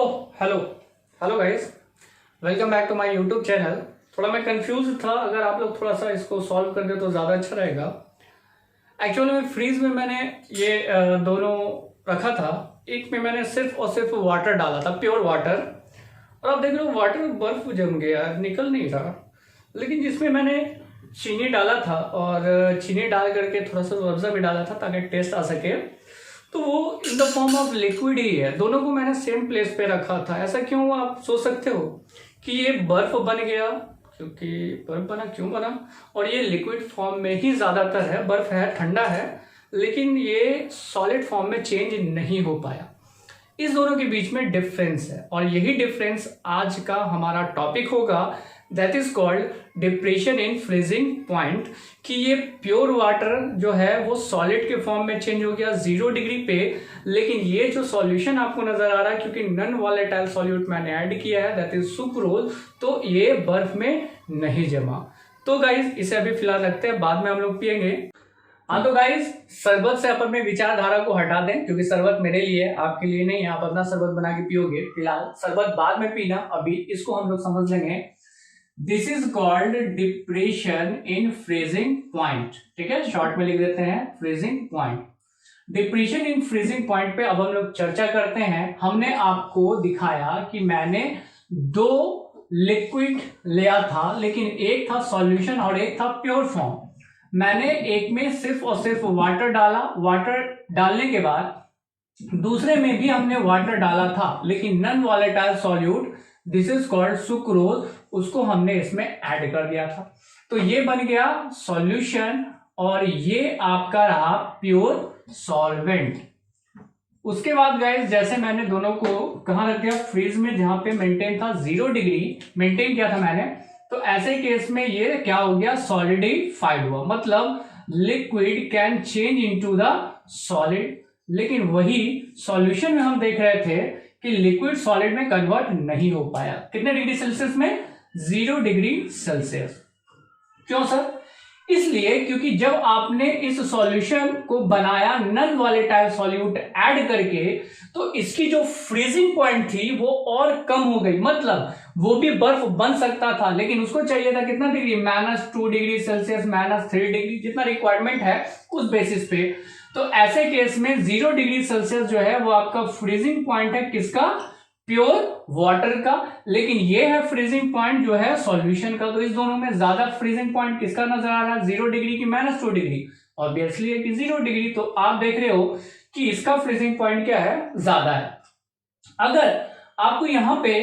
Oh hello hello guys, welcome back to my YouTube channel. थोड़ा मैं confuse था, अगर आप लोग थोड़ा सा इसको सॉल्व कर दे तो ज़्यादा अच्छा रहेगा। एक्चुअली में फ्रीज में मैंने ये दोनों रखा था। एक में मैंने सिर्फ और सिर्फ वाटर डाला था, प्योर वाटर, और आप देख रहे हो वाटर में बर्फ जम गया, निकल नहीं रहा। लेकिन जिसमें मैंने चीनी डाला था और चीनी डाल करके थोड़ा सा रूह अफ़ज़ा भी डाला था ताकि टेस्ट आ सके, तो वो in the form of liquid ही है। दोनों को मैंने सेम प्लेस पे रखा था। ऐसा क्यों हुआ आप सोच सकते हो कि ये बर्फ बन गया, क्योंकि बर्फ बना क्यों बना, और ये लिक्विड फॉर्म में ही ज्यादातर है। बर्फ है, ठंडा है, लेकिन ये सॉलिड फॉर्म में चेंज नहीं हो पाया। इस दोनों के बीच में डिफरेंस है, और यही डिफरेंस आज का हमारा टॉपिक होगा। That is called depression in freezing point. कि ये प्योर वाटर जो है वो सॉलिड के फॉर्म में चेंज हो गया 0 डिग्री पे, लेकिन ये जो सॉल्यूशन आपको नजर आ रहा है, क्योंकि नॉन वॉलेटाइल सॉल्यूट मैंने ऐड किया है, दैट इज सुक्रोज, तो ये बर्फ में नहीं जमा। तो गाइज इसे अभी फिलहाल रखते हैं, बाद में हम लोग पियेंगे। हाँ तो गाइज, शरबत से अपन में विचारधारा को हटा दें, क्योंकि शरबत मेरे लिए, आपके लिए नहीं है। आप अपना शरबत बना के पियोगे, फिलहाल शरबत बाद में पीना, अभी इसको हम लोग समझ लेंगे। This is called depression in freezing point. ठीक है, शॉर्ट में लिख देते हैं freezing point. Depression in freezing point पे अब हम लोग चर्चा करते हैं। हमने आपको दिखाया कि मैंने दो लिक्विड लिया था, लेकिन एक था सॉल्यूशन और एक था प्योर फॉर्म। मैंने एक में सिर्फ और सिर्फ वाटर डाला, वाटर डालने के बाद दूसरे में भी हमने वाटर डाला था, लेकिन non volatile solute, this is called sucrose, उसको हमने इसमें ऐड कर दिया था। तो ये बन गया सॉल्यूशन और ये आपका रहा प्योर सॉल्वेंट। उसके बाद गाइस, जैसे मैंने दोनों को कहां रख दिया, फ्रीज में, जहां पे मेंटेन था 0 डिग्री मेंटेन किया था मैंने, तो ऐसे केस में ये क्या हो गया, सॉलिडिफाइड हुआ। मतलब liquid can change into the solid. लेकिन वही सॉल्यूशन में हम देख रहे थे कि लिक्विड सॉलिड में कन्वर्ट नहीं हो पाया। कितने डिग्री सेल्सियस में, 0 डिग्री सेल्सियस। क्यों सर? इसलिए क्योंकि जब आपने इस सॉल्यूशन को बनाया नॉन वॉलेटाइल सॉल्यूट ऐड करके, तो इसकी जो फ्रीजिंग पॉइंट थी वो और कम हो गई। मतलब वो भी बर्फ बन सकता था, लेकिन उसको चाहिए था कितना डिग्री, -2 डिग्री सेल्सियस, -3 डिग्री, जितना रिक्वायरमेंट है उस बेसिस पे। तो ऐसे केस में 0 डिग्री सेल्सियस जो है वो आपका फ्रीजिंग पॉइंट है, किसका, प्योर वाटर का। लेकिन ये है फ्रीजिंग पॉइंट जो है सॉल्यूशन का। तो इस दोनों में ज्यादा फ्रीजिंग पॉइंट किसका नजर आ रहा है, 0 डिग्री की -2 डिग्री? ऑब्वियसली है कि 0 डिग्री। तो आप देख रहे हो कि इसका फ्रीजिंग पॉइंट क्या है, ज्यादा है। अगर आपको यहां पे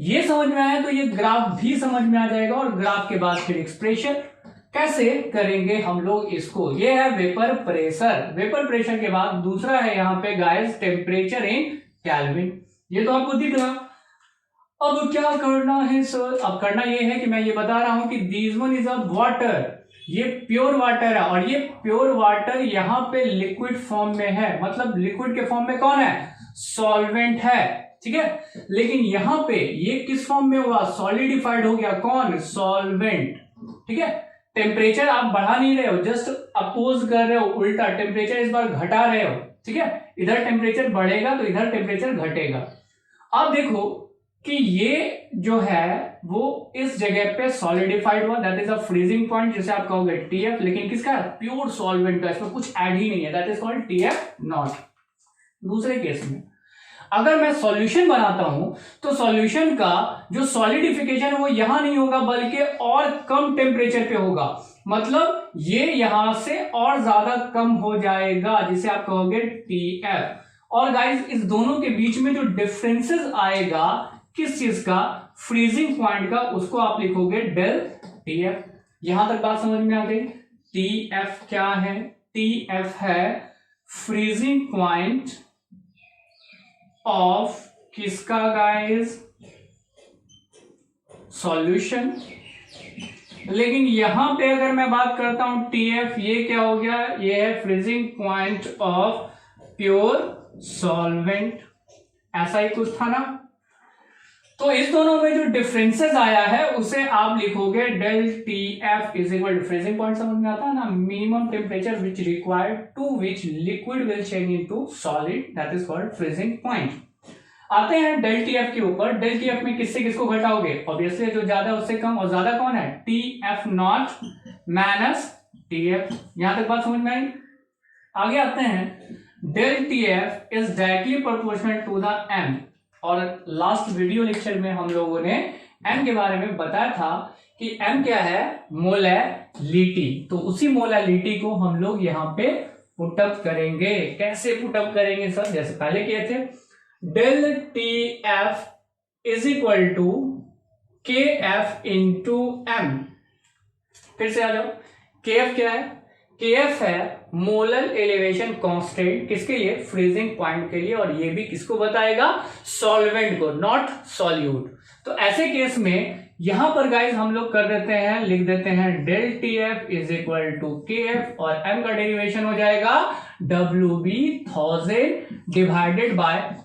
ये समझ में आया तो ये ग्राफ भी समझ में आ जाएगा, और ग्राफ के बाद फिर एक्सप्रेशन कैसे करेंगे हम लोग इसको। ये है वेपर प्रेशर। वेपर प्रेशर के बाद दूसरा है यहाँ पे गाइस टेम्परेचर इन केल्विन। ये तो आपको दिख रहा। अब क्या करना है सर? अब करना ये है कि मैं ये बता रहा हूं कि this one is a water, ये प्योर वाटर है, और ये प्योर वाटर यहाँ पे लिक्विड फॉर्म में है। मतलब लिक्विड के फॉर्म में कौन है, सॉल्वेंट है। ठीक है, लेकिन यहां पे ये किस फॉर्म में हुआ, सॉलिडिफाइड हो गया। कौन, सॉल्वेंट। ठीक है, टेम्परेचर आप बढ़ा नहीं रहे हो, जस्ट अपोज कर रहे हो, उल्टा टेम्परेचर इस बार घटा रहे हो। ठीक है, इधर टेम्परेचर बढ़ेगा तो इधर टेम्परेचर घटेगा। अब देखो कि ये जो है वो इस जगह पे सॉलिडिफाइड हुआ, that is a freezing point, जिसे आप कहोगे टीएफ, लेकिन किसका है, प्योर सॉल्वेंट का, इसमें कुछ ऐड ही नहीं है, that is called TF not. दूसरे केस में अगर मैं सॉल्यूशन बनाता हूं तो सॉल्यूशन का जो सॉलिडिफिकेशन है वो यहां नहीं होगा, बल्कि और कम टेम्परेचर पे होगा। मतलब ये यहां से और ज्यादा कम हो जाएगा, जिसे आप कहोगे टीएफ। और गाइस, इस दोनों के बीच में जो डिफरेंसेस आएगा, किस चीज का, फ्रीजिंग पॉइंट का, उसको आप लिखोगे डेल टीएफ। यहां तक बात समझ में आ गई। टीएफ क्या है, टीएफ है फ्रीजिंग पॉइंट ऑफ किसका गाइस, सॉल्यूशन। लेकिन यहां पे अगर मैं बात करता हूं टीएफ, ये क्या हो गया, ये है freezing point of pure solvent. ऐसा ही कुछ था ना। तो इस दोनों में जो डिफरेंसेस आया है उसे आप लिखोगे del T F is equal to, freezing point समझ में आता है ना, minimum temperature which required to which liquid will change into solid, that is called freezing point. आते हैं डेल टी एफ के ऊपर। डेल टी एफ में किससे किसको घटाओगे? ऑब्वियसली जो ज्यादा उससे कम, और ज्यादा कौन है? T F naught minus T F. यहां तक बात समझ में आई? आगे आते हैं, del T F is directly proportional to the M. और लास्ट वीडियो लेक्चर में हम लोगों ने एम के बारे में बताया था कि एम क्या है? मोलैलिटी। तो उसी मोलैलिटी को हम लोग यहाँ पे पुटअप करेंगे। कैसे पुटअप करेंगे सर? जैसे पहले किए थे, del T F is equal to K F into M. फिर से आ जाओ, के एफ क्या है? के एफ है मोलर एलिवेशन कांस्टेंट, किसके लिए? फ्रीजिंग पॉइंट के लिए। और ये भी किसको बताएगा? सॉल्वेंट को, नॉट सॉल्यूट। तो ऐसे केस में यहां पर गाइस हम लोग कर देते हैं, लिख देते हैं del T F is equal to K F, और एम का डेरिवेशन हो जाएगा W B 1000 divided by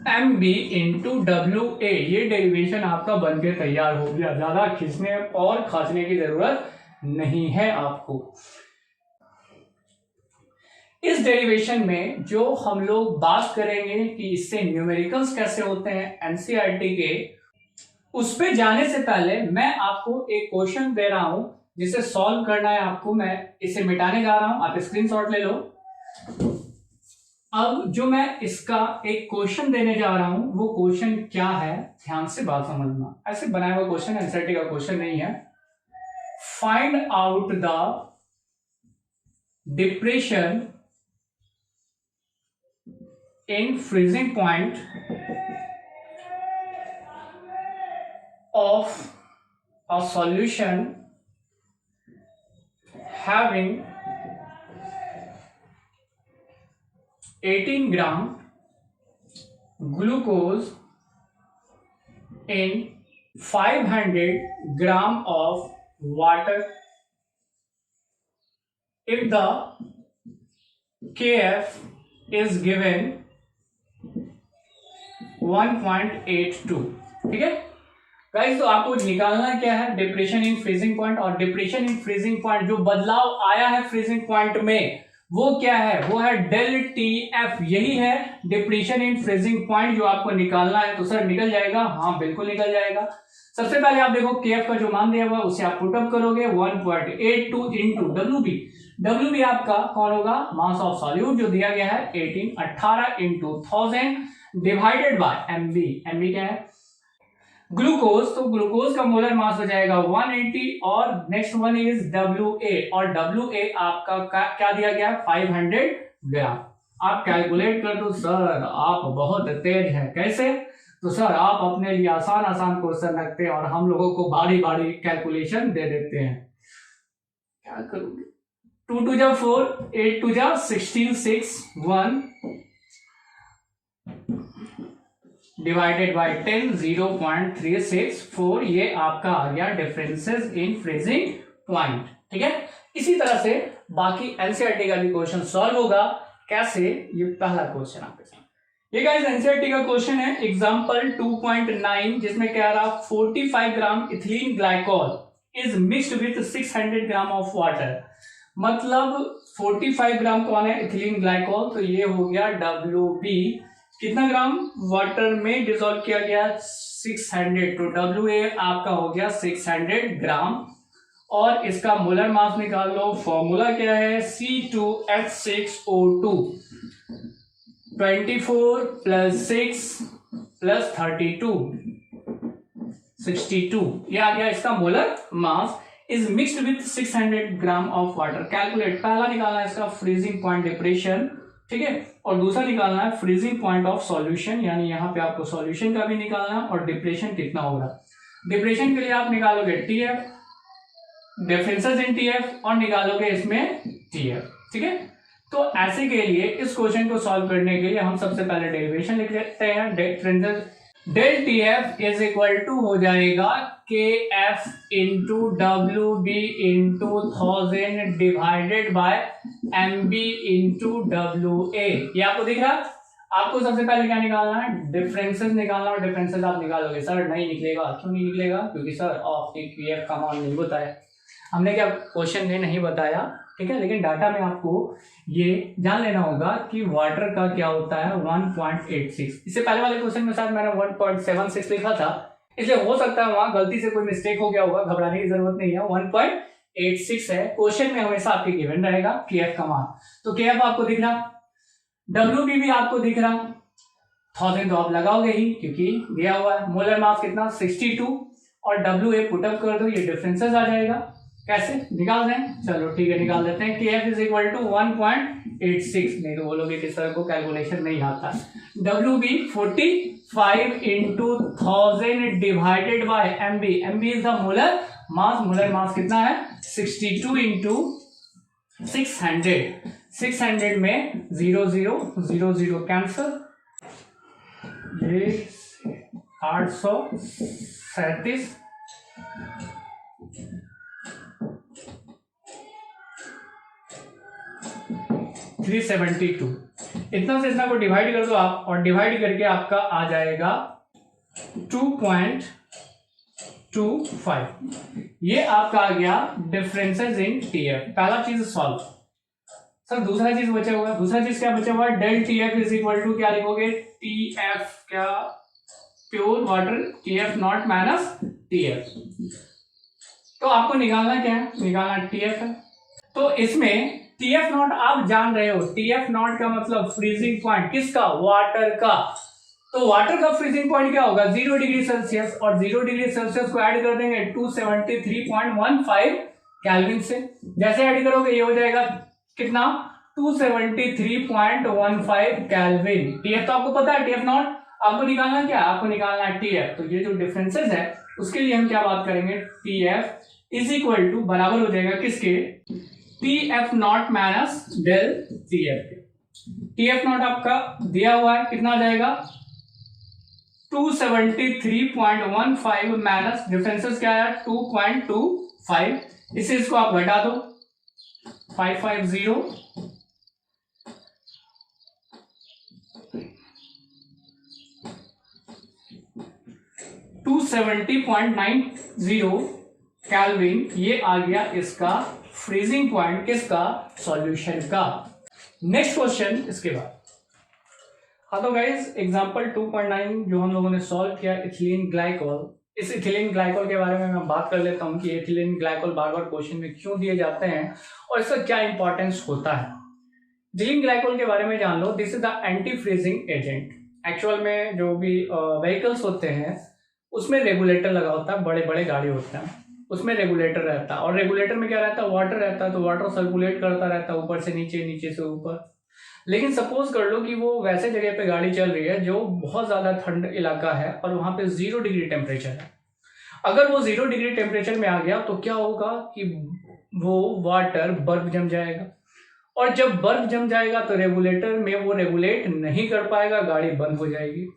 M B into W A. ये डेरिवेशन आपका बनके तैयार हो गया। ज्यादा खींचने और खांचने की जरूरत नहीं है आपको। इस डेरिवेशन में जो हम लोग बात करेंगे कि इससे न्यूमेरिकल्स कैसे होते हैं एनसीईआरटी के, उस पे जाने से पहले मैं आपको एक क्वेश्चन दे रहा हूं जिसे सॉल्व करना है आपको। मैं इसे मिटाने जा रहा हूं, आप स्क्रीनशॉट ले लो। अब जो मैं इसका एक क्वेश्चन देने जा रहा हूं वो क्वेश्चन क्या है, ध्यान से बात समझना। ऐसे बनाया हुआ क्वेश्चन एनसीईआरटी का क्वेश्चन नहीं है। Find out the depression in freezing point of a solution having 18 gram glucose in 500 gram of water if the kf is given 1.82। ठीक है गाइस, तो आपको निकालना क्या है? Depression in freezing point. और डिप्रेशन इन फ्रीजिंग पॉइंट, जो बदलाव आया है फ्रीजिंग पॉइंट में, वो क्या है? वो है डेल टी एफ। यही है डिप्रेशन इन फ्रीजिंग पॉइंट जो आपको निकालना है। तो सर निकल जाएगा? हाँ बिल्कुल निकल जाएगा। सबसे पहले आप देखो के एफ का जो मान दिया हुआ उसे आप पुटअप करोगे 1.82 into W B. W B आपका कौन होगा? मास ऑफ सॉल्यूट जो दिया गया है 18 into 1000 divided by MB. MB क्या है? ग्लूकोज। तो ग्लूकोज का मोलर मास हो जाएगा 180। और next one is W A. और डब्ल्यू ए आपका क्या दिया गया? 500 ग्राम। आप कैलकुलेट कर दो। सर आप बहुत तेज हैं। कैसे? तो सर आप अपने लिए आसान आसान क्वेश्चन रखते हैं और हम लोगों को बारी बारी कैलकुलेशन दे देते हैं। क्या करोगे? 2 2 जा 4, 8 2 जा 16, 6 1 डिवाइडेड बाय 10, 0.364। ये आपका आ गया डिफरेंसेस इन फ्रीजिंग पॉइंट। ठीक है, इसी तरह से बाकी एनसीईआरटी का भी क्वेश्चन सॉल्व होगा। कैसे? ये पहला क्वेश्चन आपके साथ। ये गाइस एनसीईआरटी का क्वेश्चन है एग्जांपल 2.9, जिसमें क्या रहा? 45 gram ethylene glycol is mixed with 600 gram of water. मतलब 45 ग्राम कौन है? Ethylene glycol. तो ये हो गया WB। कितना ग्राम वाटर में डिसॉल्व किया गया? 600। तो WA आपका हो गया 600 ग्राम। और इसका मोलर मास निकाल लो। फॉर्मूला क्या है? C2H6O2। 24 plus 6 plus 32 62। यह आ गया इसका molar mass. Is mixed with 600 gram of water. Calculate. पहला निकालना है इसका फ्रीजिंग पॉइंट डिप्रेशन, ठीक है, और दूसरा निकालना है फ्रीजिंग पॉइंट ऑफ सॉल्यूशन। यानी यहाँ पे आपको सॉल्यूशन का भी निकालना है और डिप्रेशन कितना होगा। डिप्रेशन के लिए आप निकालोगे टीएफ, डिफरेंसेस इन टीएफ, और निकालोगे इसमें टीएफ। ठीक है, तो ऐसे के लिए इस क्वेश्चन को सॉल्व करने के लिए हम सबसे पहले डेरिवेशन लिख लेते हैं। Differences del T F is equal to हो जाएगा K F into W B into 1000 divided by M B into W A. ये आपको दिख रहा है? आपको सबसे पहले क्या निकालना है? डिफरेंसेस निकालना। और डिफरेंसेस आप निकालोगे। सर नहीं निकलेगा। क्यों नहीं निकलेगा? क्योंकि सर ऑफ के एफ का मान नहीं होता है। हमने क्या क्वेश्चन में नहीं बताया, ठीक है, लेकिन डाटा में आपको ये जान लेना होगा कि वाटर का क्या होता है 1.86। इससे पहले वाले क्वेश्चन में शायद मैंने 1.76 लिखा था, इसलिए हो सकता है वहां गलती से कोई मिस्टेक हो गया होगा, घबराने की जरूरत नहीं है। 1.86 है, क्वेश्चन में हमेशा आपके गिवन रहेगा केएफ का मान। तो केएफ आपको दिख रहा, डब्ल्यूबी भी आपको दिख रहा, 1000 तो आप लगाओगे ही क्योंकि दिया हुआ है। मोलर मास कितना 62 और डब्ल्यू ए पुटअप कर दो, ये डिफरेंसेस आ जाएगा। कैसे निकाल दें, चलो ठीक है निकाल देते हैं। केएफ इज इक्वल टू 1.86, नहीं तो बोलोगे कि सर को कैलकुलेशन नहीं आता। W B 45 into 1000 divided by MB, MB is the molar mass, molar mass कितना है 62 इंटू 600, 600 में 0 0 0 0 कैंसल, ये 837 372, इतना से इतना को डिवाइड कर दो आप, और डिवाइड करके आपका आ जाएगा 2.25। ये आपका आ गया डिफरेंसेस इन टीएफ। पहला चीज सॉल्व। सर दूसरा चीज बचा हुआ, दूसरा चीज क्या बचा हुआ है, del TF is equal to क्या लिखोगे, टीएफ क्या pure water, TF not minus TF. तो आपको निकालना क्या है, निकालना टीएफ है। तो इसमें टीएफ नॉट आप जान रहे हो, टीएफ नॉट का मतलब फ्रीजिंग पॉइंट किसका, वाटर का। तो वाटर का फ्रीजिंग पॉइंट क्या होगा 0 डिग्री सेल्सियस, और 0 डिग्री सेल्सियस को ऐड कर देंगे 273.15 केल्विन से। जैसे ऐड करोगे ये हो जाएगा कितना 273.15 केल्विन। टीएफ तो आपको पता है, टीएफ नॉट आपको निकालना क्या, आपको निकालना है टीएफ। तो ये जो डिफरेंसेस है उसके लिए हम क्या बात करेंगे, टीएफ इज इक्वल टू बराबर हो जाएगा किसके, TF not minus del TF. TF not आपका दिया हुआ है कितना आ जाएगा 273.15 माइनस डिफरेंसेस क्या है 2.25। इसे इसको आप घटा दो 550 270.90 केल्विन। ये आ गया इसका फ्रीजिंग पॉइंट किसका, सॉल्यूशन का। नेक्स्ट क्वेश्चन इसके बाद। हाँ तो गाइज एग्जांपल 2.9 जो हम लोगों ने सॉल्व किया, इथिलीन ग्लाइकोल। इस इथिलीन ग्लाइकोल के बारे में मैं बात कर लेता हूँ कि इथिलीन ग्लाइकोल बार बार क्वेश्चन में क्यों दिए जाते हैं और इसका क्या इंपॉर्टेंस होता है। इथिलीन ग्लाइकोल के बारे में जान लो, this is the anti freezing agent. Actual में जो भी व्हीकल्स होते हैं उसमें रेगुलेटर लगा होता है, बड़े बड़े गाड़ी होते हैं उसमें रेगुलेटर रहता है, और रेगुलेटर में क्या रहता है, वाटर रहता है। तो वाटर सर्कुलेट करता रहता है ऊपर से नीचे, नीचे से ऊपर। लेकिन सपोज कर लो कि वो वैसे जगह पे गाड़ी चल रही है जो बहुत ज्यादा ठंड इलाका है और वहां पे 0 डिग्री टेम्परेचर है। अगर वो 0 डिग्री टेम्परेचर में आ गया तो क्या होगा कि वो वाटर बर्फ जम जाएगा, और जब बर्फ जम जाएगा तो रेगुलेटर में वो रेगुलेट नहीं कर पाएगा, गाड़ी बंद हो जाएगी।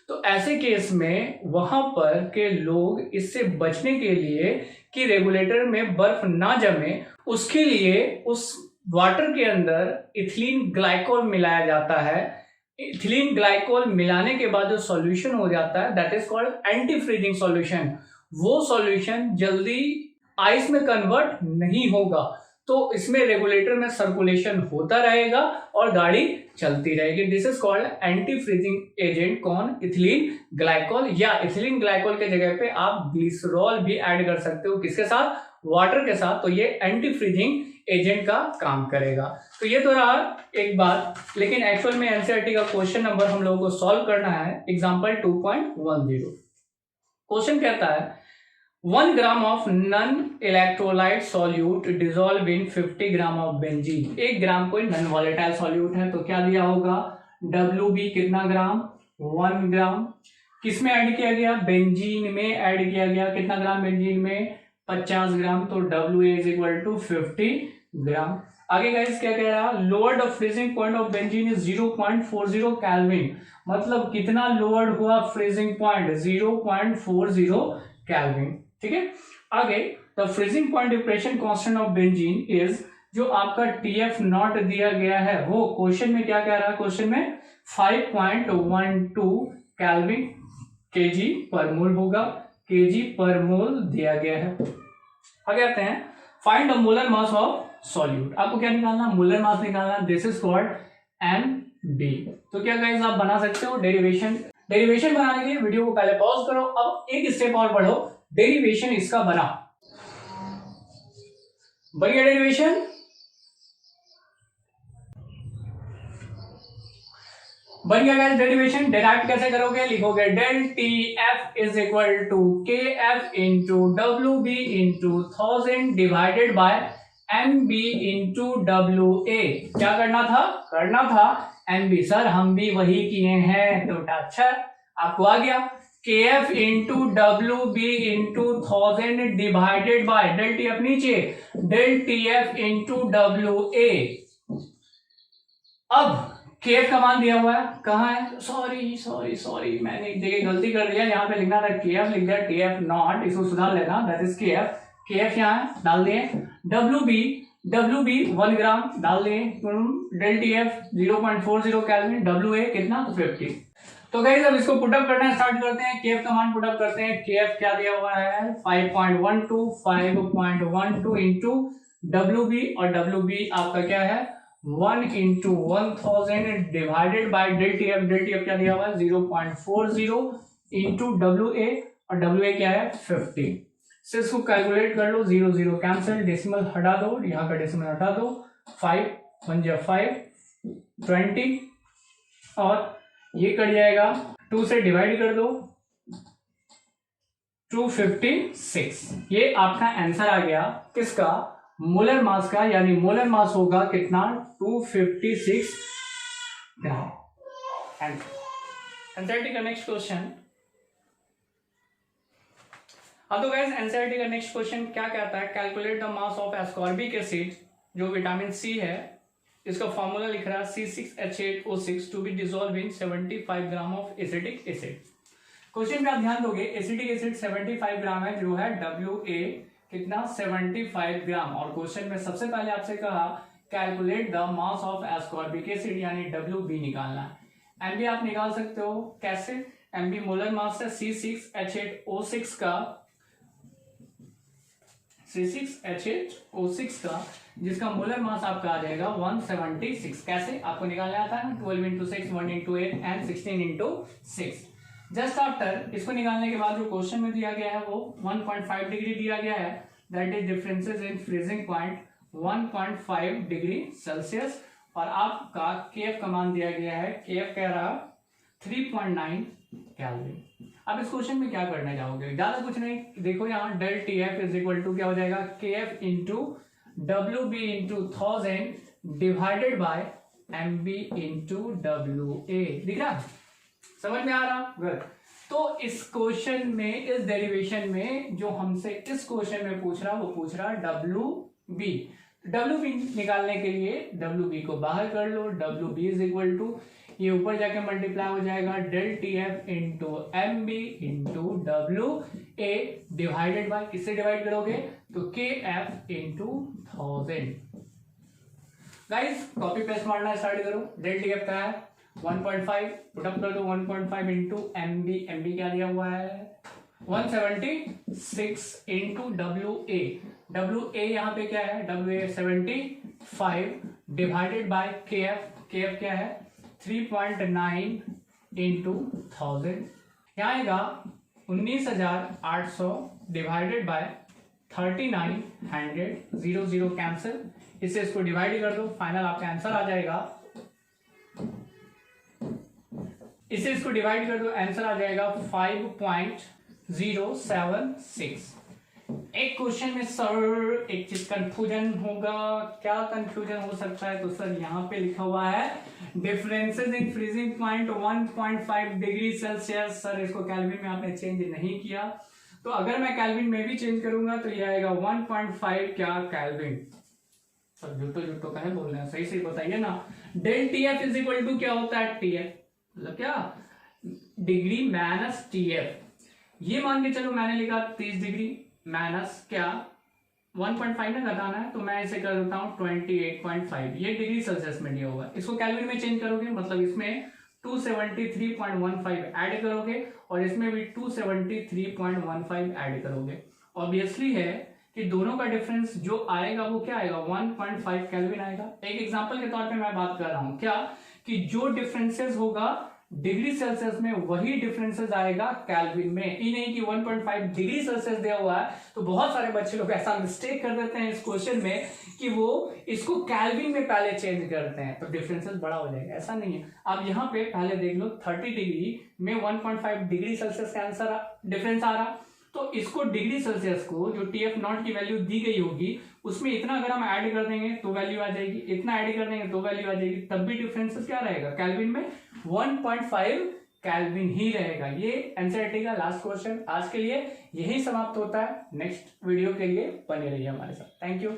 तो ऐसे केस में वहां पर के लोग इससे बचने के लिए कि रेगुलेटर में बर्फ ना जमे, उसके लिए उस वाटर के अंदर इथिलीन ग्लाइकोल मिलाया जाता है। इथिलीन ग्लाइकोल मिलाने के बाद जो सॉल्यूशन हो जाता है that is called anti freezing solution. वो सॉल्यूशन जल्दी आइस में कन्वर्ट नहीं होगा, तो इसमें रेगुलेटर में सर्कुलेशन होता रहेगा और गाड़ी चलती रहेगी। This is called anti freezing agent. कौन, इथिलीन ग्लाइकोल, या इथिलीन ग्लाइकोल के जगह पे आप ग्लिसरॉल भी ऐड कर सकते हो, किसके साथ, वाटर के साथ। तो ये एंटी फ्रीजिंग एजेंट का काम करेगा। तो ये तो रहा एक बात, लेकिन एक्चुअल में एनसीईआरटी का क्वेश्चन नंबर हम लोगों को सॉल्व करना है। एग्जांपल 2.10 क्वेश्चन कहता है 1 gram of non electrolyte solute dissolve in 50 gram of benzene. 1 ग्राम कोई नॉन वॉलेटाइल सॉल्यूट है, तो क्या दिया होगा, WB कितना ग्राम, 1 ग्राम। किसमें ऐड किया गया, बेंजीन में ऐड किया गया। कितना ग्राम बेंजीन में, 50 ग्राम। तो WA इज इक्वल टू 50 ग्राम। आगे गाइस क्या कह रहा, lower the freezing point of benzene is 0.40 kelvin. मतलब कितना लोअर हुआ फ्रीजिंग पॉइंट, 0.40 केल्विन। ठीक है, आगे the freezing point depression constant of benzene is, जो आपका TF नॉट दिया गया है वो क्वेश्चन में क्या कह रहा है, क्वेश्चन में 5.12 केल्विन kg पर मोल होगा, kg पर मोल दिया गया है। आगे आते हैं, find the molar mass of solute. आपको क्या निकालना, मोलर मास निकालना। This is called MB। तो क्या गाइस आप बना सकते हो डेरिवेशन। डेरिवेशन बनाने के लिए वीडियो को पहले पॉज करो, अब एक स्टेप और बढ़ो, डेरिवेशन इसका बना। बढ़िया डेरिवेशन, बन गया गाइस डेरिवेशन। डेराइव कैसे करोगे, लिखोगे del TF is equal to KF into WB into 1000 divided by MB into WA। क्या करना था MB। सर हम भी वही किए हैं, तो अच्छा आपको आ गया। KF into WB into 1000 divided by del TF नीचे, डेल TF इंटू WA। अब केएफ का मान दिया हुआ है, कहाँ है, सॉरी मैंने एक जगह गलती कर दिया, यहाँ पे लिखना था केएफ, लिख दिया TF नॉट, इसको सुधार लेना, दैट इज केएफ यहाँ है, डाल दिए। WB 1 ग्राम डाल दिए, डेल TF 0.40 केल्विन, WA कितना 50। तो गाइस अब इसको पुटअप करना स्टार्ट करते हैं, केएफ का मान पुटअप करते हैं। केएफ क्या दिया हुआ है 5.12 इंटू WB, और WB आपका क्या है 1 into 1000 divided by del TF क्या दिया हुआ है 0.40 इंटू WA, और WA क्या है 50। से इसको कैलकुलेट कर लो, 0 0 कैंसिल, डेसिमल हटा दो, यहाँ का डेसिमल हटा दो, 5 1 जा 5 20, और ये कट जाएगा 2 से डिवाइड कर दो 256। ये आपका आंसर आ गया किसका, मोलर मास का, यानी मोलर मास होगा कितना 256 ग्राम। एनसीईआरटी का नेक्स्ट क्वेश्चन। अब तो गाइस एनसीईआरटी का नेक्स्ट क्वेश्चन क्या कहता है, calculate the mass of ascorbic acid, जो विटामिन सी है, इसका फॉर्मूला लिख रहा है C6H8O6 to be dissolve in 75 gram of acetic acid. Question पे आप ध्यान दोगे, एसिटिक एसिड 75 ग्राम है, जो है WA कितना 75 ग्राम, और क्वेश्चन में सबसे पहले आपसे कहा calculate the mass of ascorbic acid, यानी WB निकालना है। MB आप निकाल सकते हो कैसे, MB मोलर मास है C6H8O6 का, जिसका मोलर मास आपका आ जाएगा 176। कैसे आपको निकालना आता है, 12 into 6, 1 into 8 and 16 into 6। Just after इसको निकालने के बाद जो क्वेश्चन में दिया गया है वो 1.5 डिग्री दिया गया है, that is differences in freezing point 1.5 degree Celsius, और आपका केएफ का मान दिया गया है, केएफ कह रहा 3.9 केल्विन। अब इस क्वेश्चन में क्या करने जाओगे, ज्यादा कुछ नहीं, देखो यहाँ del TF is equal to क्या हो जाएगा KF into WB into 1000 divided by MB into WA। दिख रहा, समझ में आ रहा, गुड। तो इस क्वेश्चन में, इस डेरिवेशन में जो हमसे इस क्वेश्चन में पूछ रहा, वो पूछ रहा WB निकालने के लिए WB को बाहर कर लो, WB इज इक्वल टू, ये ऊपर जाके मल्टीप्लाई हो जाएगा del TF into MB into WA divided by, किससे डिवाइड करोगे तो KF into 1000। Guys copy paste मारना स्टार्ट करो, डेल TF का है 1.5, पुटअप कर दो 1.5 इंटू MB क्या दिया हुआ है 176 इंटू WA यहाँ पे क्या है WA 75 डिवाइडेड बाय KF क्या है 3.9 इंटू 1000, यहाँ आएगा 19,800 डिवाइडेड बाय 3900, 0 0 कैंसिल, इससे इसको डिवाइड कर दो, फाइनल आपका आंसर आ जाएगा, इसे इसको डिवाइड कर दो, आंसर आ जाएगा 5.076। एक क्वेश्चन में सर एक चीज कंफ्यूजन होगा, क्या कंफ्यूजन हो सकता है, तो सर यहाँ पे लिखा हुआ है differences in freezing point 1.5 degree Celsius. Sir इसको केल्विन में आपने चेंज नहीं किया, तो अगर मैं केल्विन में भी चेंज करूंगा तो ये आएगा 1.5 क्या केल्विन। सर झूठो कहे बोल रहे हैं, सही सही बताइए ना। Del TF is equal to क्या होता है TF, मतलब क्या डिग्री माइनस TF। ये मान के चलो मैंने लिखा 30 डिग्री माइनस क्या 1.5 में घटाना है, तो मैं इसे कर देता हूं 28.5, ये डिग्री सेल्सियस में दिया हुआ है। इसको केल्विन में चेंज करोगे मतलब इसमें 273.15 ऐड करोगे और इसमें भी 273.15 ऐड करोगे। ऑब्वियसली है कि दोनों का डिफरेंस जो आएगा वो क्या आएगा, 1.5 केल्विन आएगा। एक एग्जांपल के तौर पे मैं बात कर रहा हूं क्या, कि जो डिफरेंसेस होगा डिग्री सेल्सियस में वही डिफरेंसेस आएगा केल्विन में। ये नहीं कि 1.5 डिग्री सेल्सियस दिया हुआ है तो बहुत सारे बच्चे लोग ऐसा मिस्टेक कर देते हैं इस क्वेश्चन में कि वो इसको केल्विन में पहले चेंज करते हैं तो डिफरेंसेस बड़ा हो जाएगा। ऐसा नहीं है। आप यहाँ पे पहले देख लो 30 डिग्री में 1.5 डिग्री सेल्सियस का आंसर डिफरेंस आ रहा, तो इसको डिग्री सेल्सियस को जो TF0 की वैल्यू दी गई होगी उसमें इतना अगर हम ऐड कर देंगे तो वैल्यू आ जाएगी, इतना ऐड कर देंगे तो वैल्यू आ जाएगी, तब भी डिफरेंसेस क्या रहेगा केल्विन में 1.5 केल्विन ही रहेगा। ये एनसीईआरटी का लास्ट क्वेश्चन आज के लिए यही समाप्त होता है। नेक्स्ट वीडियो के लिए बने रहिए हमारे साथ। Thank you.